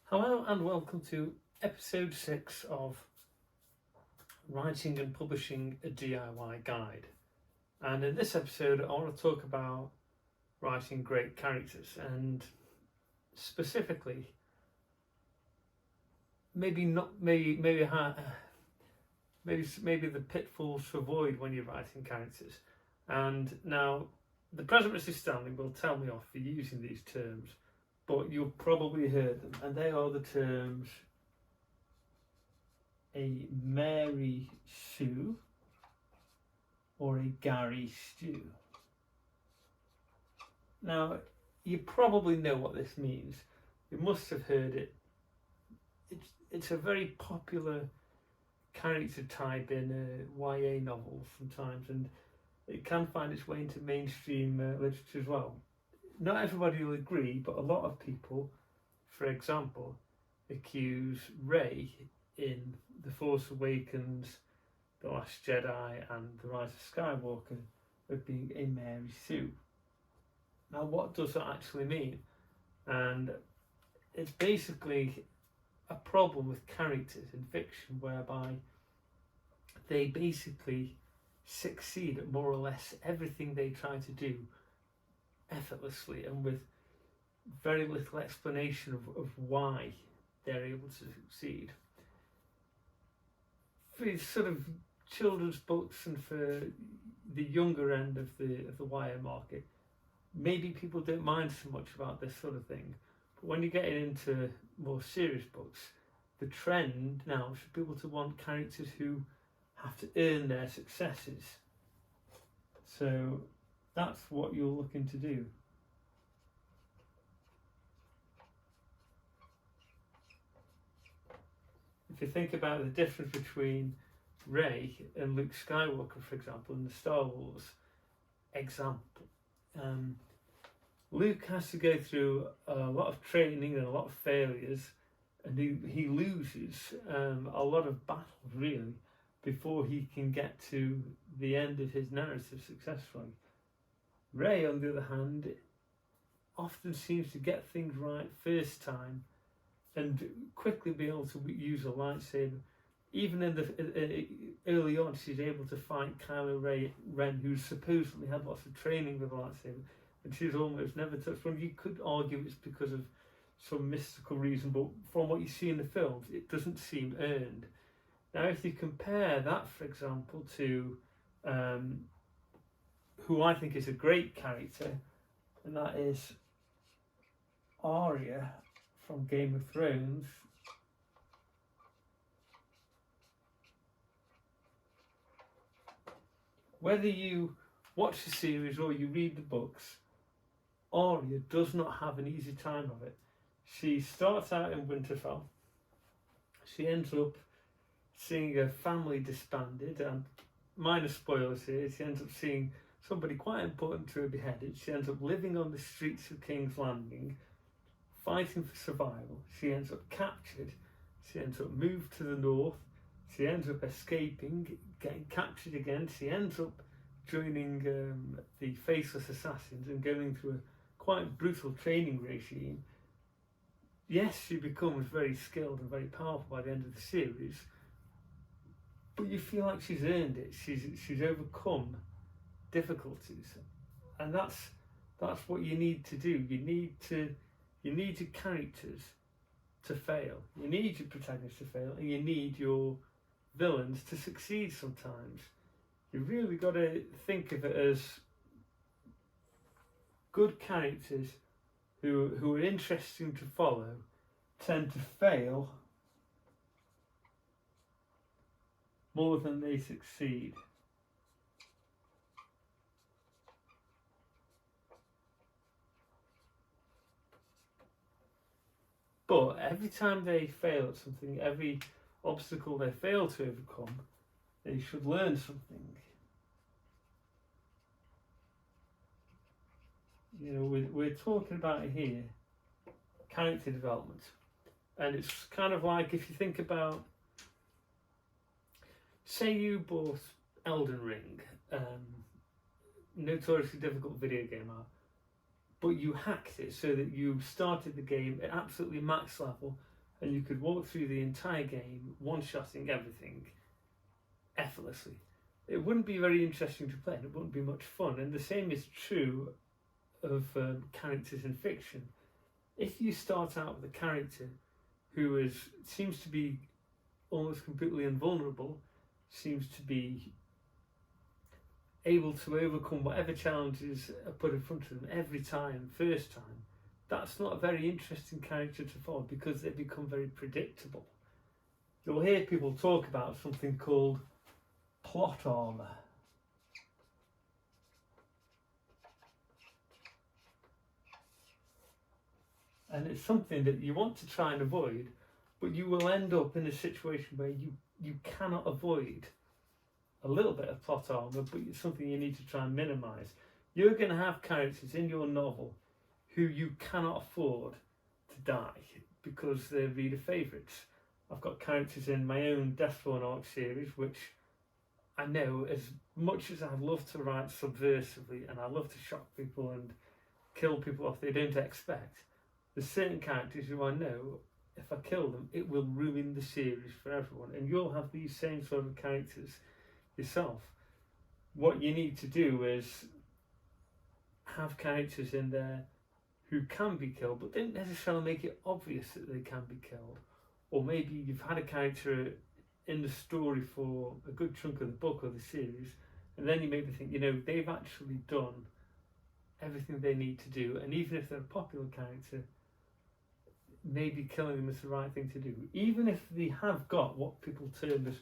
Hello and welcome to episode 6 of Writing and Publishing a DIY Guide. And in this episode I want to talk about writing great characters, and specifically maybe the pitfalls to avoid when you're writing characters. And now the present Mrs. Stanley will tell me off for using these terms, but you've probably heard them, and they are the terms a Mary Sue or a Gary Stew. Now, you probably know what this means. You must have heard it. It's a very popular character type in YA novels sometimes, and it can find its way into mainstream literature as well. Not everybody will agree, but a lot of people, for example, accuse Rey in The Force Awakens, The Last Jedi and The Rise of Skywalker of being a Mary Sue. Now, what does that actually mean? And it's basically a problem with characters in fiction whereby they basically succeed at more or less everything they try to do effortlessly and with very little explanation of why they're able to succeed. For sort of children's books and for the younger end of the YA market, maybe people don't mind so much about this sort of thing. But when you get into more serious books, the trend now is for people to want characters who have to earn their successes. So that's what you're looking to do. If you think about the difference between Rey and Luke Skywalker, for example, in the Star Wars example, Luke has to go through a lot of training and a lot of failures, and he loses a lot of battles really before he can get to the end of his narrative successfully. Rey, on the other hand, often seems to get things right first time and quickly be able to use a lightsaber. Even in the early on, she's able to fight Kylo Ren, who supposedly had lots of training with a lightsaber, and she's almost never touched one. You could argue it's because of some mystical reason, but from what you see in the films, it doesn't seem earned. Now, if you compare that, for example, to who I think is a great character, and that is Arya from Game of Thrones. Whether you watch the series or you read the books, Arya does not have an easy time of it. She starts out in Winterfell. She ends up seeing her family disbanded, and minor spoilers here, she ends up seeing somebody quite important to her beheaded. She ends up living on the streets of King's Landing, fighting for survival. She ends up captured. She ends up moved to the north. She ends up escaping, getting captured again. She ends up joining the Faceless Assassins and going through a quite brutal training regime. Yes, she becomes very skilled and very powerful by the end of the series, but you feel like she's earned it. She's overcome difficulties, and that's what you need to do. You need your characters to fail. You need your protagonists to fail, and you need your villains to succeed sometimes. You really got to think of it as good characters who are interesting to follow tend to fail more than they succeed. But every time they fail at something, every obstacle they fail to overcome, they should learn something. You know, we're talking about here character development, and it's kind of like if you think about, say you bought Elden Ring, notoriously difficult video game but you hacked it so that you started the game at absolutely max level and you could walk through the entire game one-shotting everything effortlessly. It wouldn't be very interesting to play, and it wouldn't be much fun. And the same is true of characters in fiction. If you start out with a character who seems to be almost completely invulnerable, seems to be able to overcome whatever challenges are put in front of them every time, first time, that's not a very interesting character to follow, because they become very predictable. You'll hear people talk about something called plot armor. And it's something that you want to try and avoid, but you will end up in a situation where you cannot avoid a little bit of plot armor, but it's something you need to try and minimize. You're going to have characters in your novel who you cannot afford to die because they're reader favourites. I've got characters in my own Deaththorn arc series, which I know, as much as I love to write subversively and I love to shock people and kill people off they don't expect, there's certain characters who I know, if I kill them, it will ruin the series for everyone. And you'll have these same sort of characters yourself. What you need to do is have characters in there who can be killed, but don't necessarily make it obvious that they can be killed. Or maybe you've had a character in the story for a good chunk of the book or the series, and then you maybe think, they've actually done everything they need to do, and even if they're a popular character, maybe killing them is the right thing to do. Even if they have got what people term as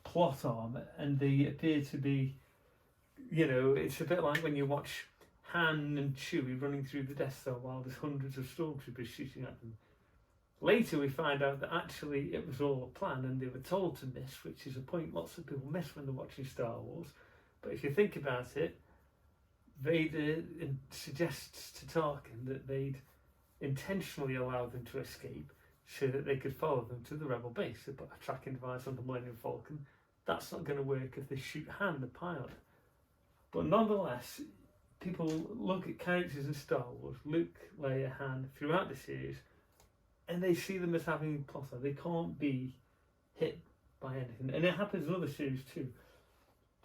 plot armor, and they appear to be, it's a bit like when you watch Han and Chewie running through the Death Star while there's hundreds of stormtroopers shooting at them. Later we find out that actually it was all a plan and they were told to miss, which is a point lots of people miss when they're watching Star Wars. But if you think about it, Vader suggests to Tarkin that they'd intentionally allow them to escape so that they could follow them to the rebel base. They put a tracking device on the Millennium Falcon. That's not going to work if they shoot Han, the pilot. But nonetheless, people look at characters in Star Wars, Luke, Leia, Han, throughout the series, and they see them as having plotter. They can't be hit by anything. And it happens in other series too.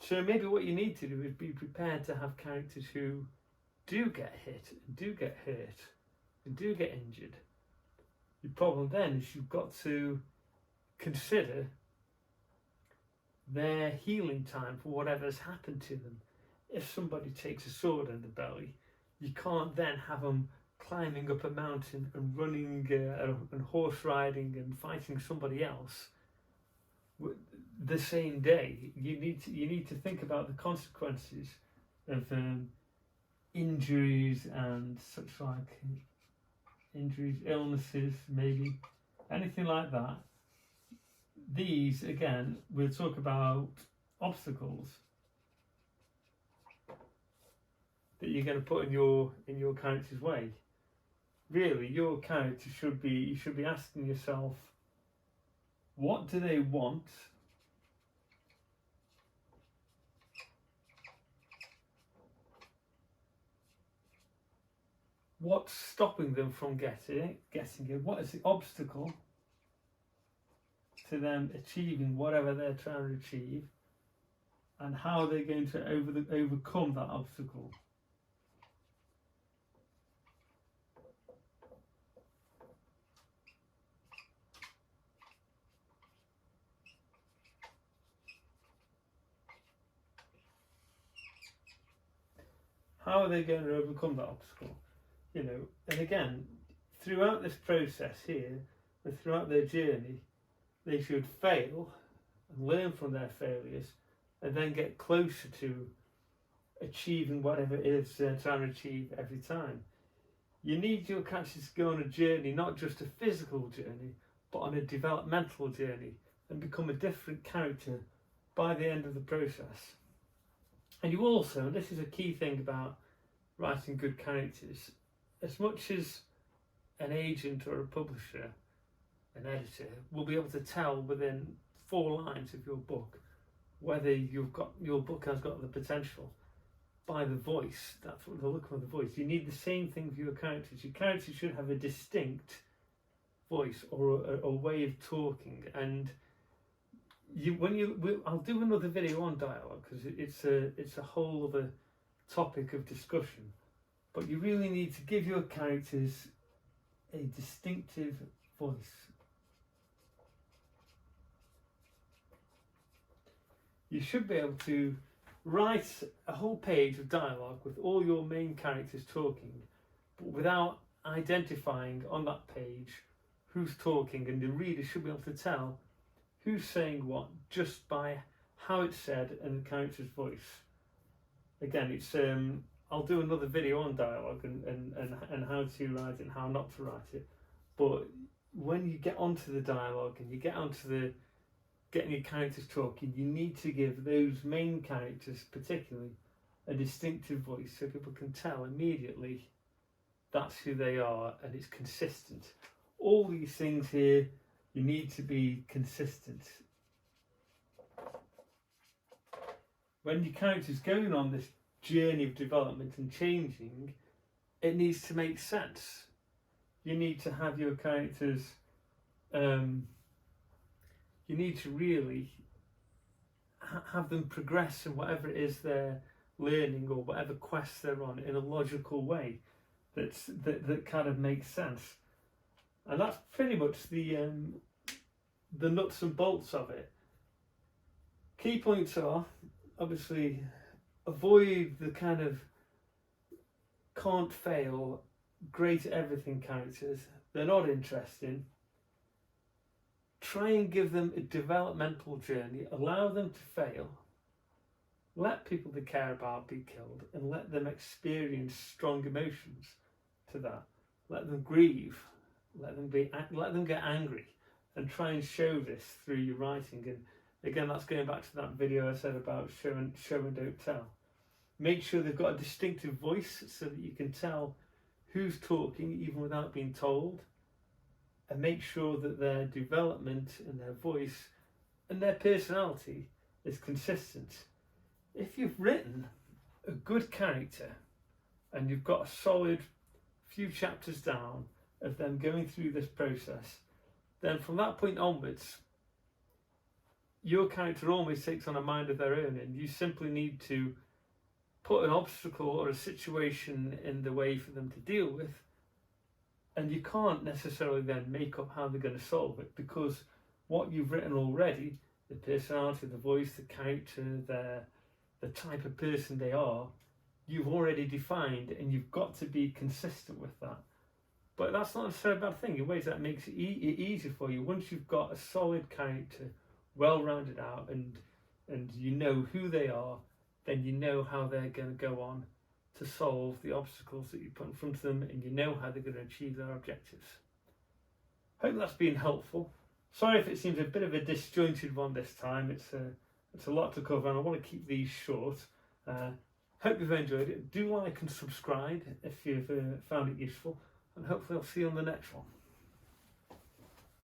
So maybe what you need to do is be prepared to have characters who do get hit, and do get hurt, and do get injured. The problem then is you've got to consider their healing time for whatever's happened to them. If somebody takes a sword in the belly, you can't then have them climbing up a mountain and running and horse riding and fighting somebody else the same day. You need to think about the consequences of injuries and such like injuries, illnesses, maybe anything like that. These again, we'll talk about obstacles that you're going to put in your character's way. Really, your character you should be asking yourself, what do they want? What's stopping them from getting it? What is the obstacle to them achieving whatever they're trying to achieve? And how are they going to overcome that obstacle? How are they going to overcome that obstacle? And again, throughout this process here, and throughout their journey, they should fail and learn from their failures, and then get closer to achieving whatever it is they're trying to achieve every time. You need your characters to go on a journey, not just a physical journey, but on a developmental journey, and become a different character by the end of the process. And you also, and this is a key thing about writing good characters, as much as an agent or a publisher, an editor, will be able to tell within 4 lines of your book whether your book has got the potential by the voice. That's what they're looking for, the voice. You need the same thing for your characters. Your characters should have a distinct voice or a way of talking. And I'll do another video on dialogue because it's a whole other topic of discussion. But you really need to give your characters a distinctive voice. You should be able to write a whole page of dialogue with all your main characters talking, but without identifying on that page who's talking, and the reader should be able to tell who's saying what just by how it's said and the character's voice. Again, it's I'll do another video on dialogue and how to write it and how not to write it. But when you get onto the dialogue and you get onto the getting your characters talking, you need to give those main characters particularly a distinctive voice so people can tell immediately that's who they are and it's consistent. All these things here, you need to be consistent. When your character's going on this journey of development and changing, it needs to make sense. You need to have your characters, you need to really have them progress in whatever it is they're learning or whatever quest they're on in a logical way that kind of makes sense. And that's pretty much the nuts and bolts of it. Key points are, obviously, avoid the kind of can't fail, great at everything characters. They're not interesting. Try and give them a developmental journey. Allow them to fail. Let people they care about be killed and let them experience strong emotions to that. Let them grieve. Let them get angry, and try and show this through your writing. And again, that's going back to that video I said about show and don't tell. Make sure they've got a distinctive voice so that you can tell who's talking even without being told. And make sure that their development and their voice and their personality is consistent. If you've written a good character and you've got a solid few chapters down of them going through this process, then from that point onwards, your character almost takes on a mind of their own, and you simply need to put an obstacle or a situation in the way for them to deal with. And you can't necessarily then make up how they're going to solve it, because what you've written already, the personality, the voice, the character, the type of person they are, you've already defined, and you've got to be consistent with that. But that's not necessarily a bad thing. In ways that makes it easier for you. Once you've got a solid character, well rounded out, and you know who they are, then you know how they're going to go on to solve the obstacles that you put in front of them, and you know how they're going to achieve their objectives. Hope that's been helpful. Sorry if it seems a bit of a disjointed one this time. It's a lot to cover, and I want to keep these short. Hope you've enjoyed it. Do like and subscribe if you've found it useful, and hopefully I'll see you on the next one.